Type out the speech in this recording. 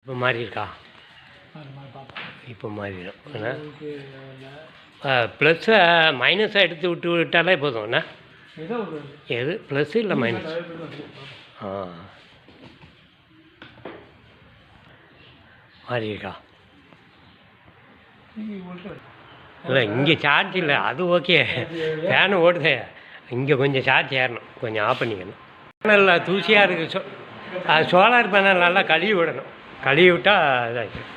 இப்போ மாறி இருக்கா? இப்போ மாறிடும். ப்ளஸ்ஸை மைனஸாக எடுத்து விட்டாலே போதும். என்ன எது ப்ளஸ்ஸு இல்லை மைனஸ்? மாறி இருக்கா? இல்லை இங்கே சார்ஜ் இல்லை, அது ஓகே. ஃபேனு ஓடுதே, இங்கே கொஞ்சம் சார்ஜ் ஏறணும், கொஞ்சம் ஆஃப் பண்ணிக்கணும். பேனலில் தூசியாக இருக்குது. அது சோலார் பேனல் நல்லா கழுவி விடணும். கழுவி விட்டால் இதாகிடும்.